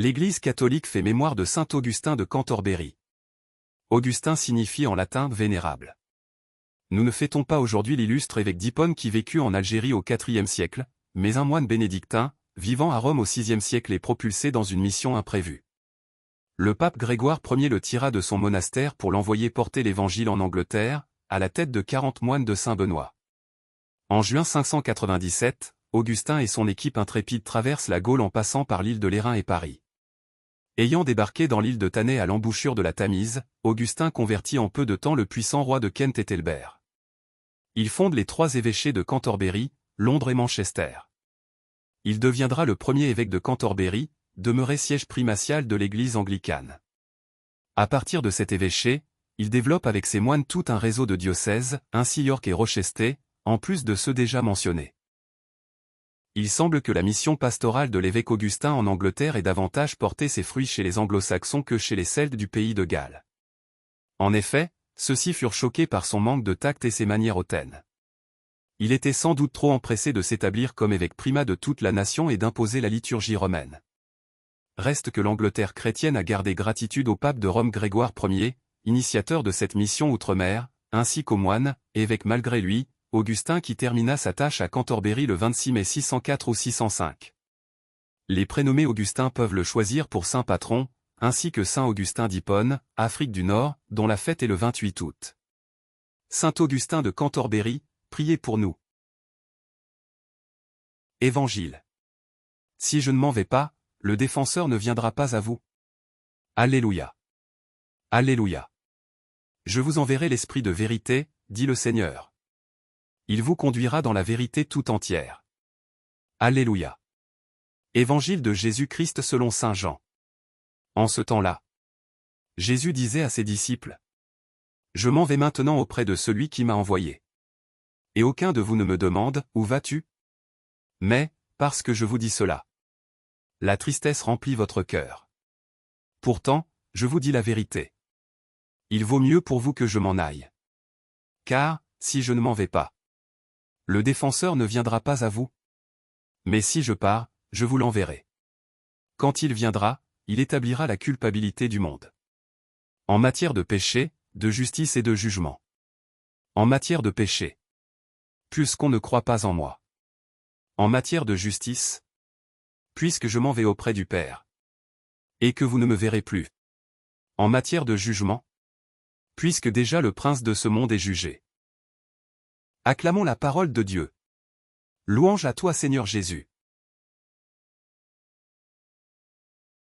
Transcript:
L'Église catholique fait mémoire de saint Augustin de Cantorbéry. Augustin signifie en latin « vénérable ». Nous ne fêtons pas aujourd'hui l'illustre évêque d'Hippone qui vécut en Algérie au IVe siècle, mais un moine bénédictin, vivant à Rome au VIe siècle et propulsé dans une mission imprévue. Le pape Grégoire Ier le tira de son monastère pour l'envoyer porter l'Évangile en Angleterre, à la tête de 40 moines de Saint-Benoît. En juin 597, Augustin et son équipe intrépide traversent la Gaule en passant par l'île de Lérins et Paris. Ayant débarqué dans l'île de Thanet à l'embouchure de la Tamise, Augustin convertit en peu de temps le puissant roi de Kent Ethelbert. Il fonde les 3 évêchés de Cantorbéry, Londres et Manchester. Il deviendra le premier évêque de Cantorbéry, demeuré siège primatial de l'église anglicane. À partir de cet évêché, il développe avec ses moines tout un réseau de diocèses, ainsi York et Rochester, en plus de ceux déjà mentionnés. Il semble que la mission pastorale de l'évêque Augustin en Angleterre ait davantage porté ses fruits chez les anglo-saxons que chez les Celtes du pays de Galles. En effet, ceux-ci furent choqués par son manque de tact et ses manières hautaines. Il était sans doute trop empressé de s'établir comme évêque primat de toute la nation et d'imposer la liturgie romaine. Reste que l'Angleterre chrétienne a gardé gratitude au pape de Rome Grégoire Ier, initiateur de cette mission outre-mer, ainsi qu'aux moines, évêques malgré lui, Augustin qui termina sa tâche à Cantorbéry le 26 mai 604 ou 605. Les prénommés Augustins peuvent le choisir pour saint patron, ainsi que saint Augustin d'Hippone, Afrique du Nord, dont la fête est le 28 août. Saint Augustin de Cantorbéry, priez pour nous. Évangile. Si je ne m'en vais pas, le défenseur ne viendra pas à vous. Alléluia. Alléluia. Je vous enverrai l'Esprit de vérité, dit le Seigneur. Il vous conduira dans la vérité tout entière. Alléluia. Évangile de Jésus-Christ selon saint Jean. En ce temps-là, Jésus disait à ses disciples: Je m'en vais maintenant auprès de celui qui m'a envoyé. Et aucun de vous ne me demande, où vas-tu? Mais, parce que je vous dis cela, la tristesse remplit votre cœur. Pourtant, je vous dis la vérité. Il vaut mieux pour vous que je m'en aille. Car, si je ne m'en vais pas, le défenseur ne viendra pas à vous. Mais si je pars, je vous l'enverrai. Quand il viendra, il établira la culpabilité du monde. En matière de péché, de justice et de jugement. En matière de péché, puisqu'on ne croit pas en moi. En matière de justice, puisque je m'en vais auprès du Père, et que vous ne me verrez plus. En matière de jugement, puisque déjà le prince de ce monde est jugé. Acclamons la parole de Dieu. Louange à toi Seigneur Jésus.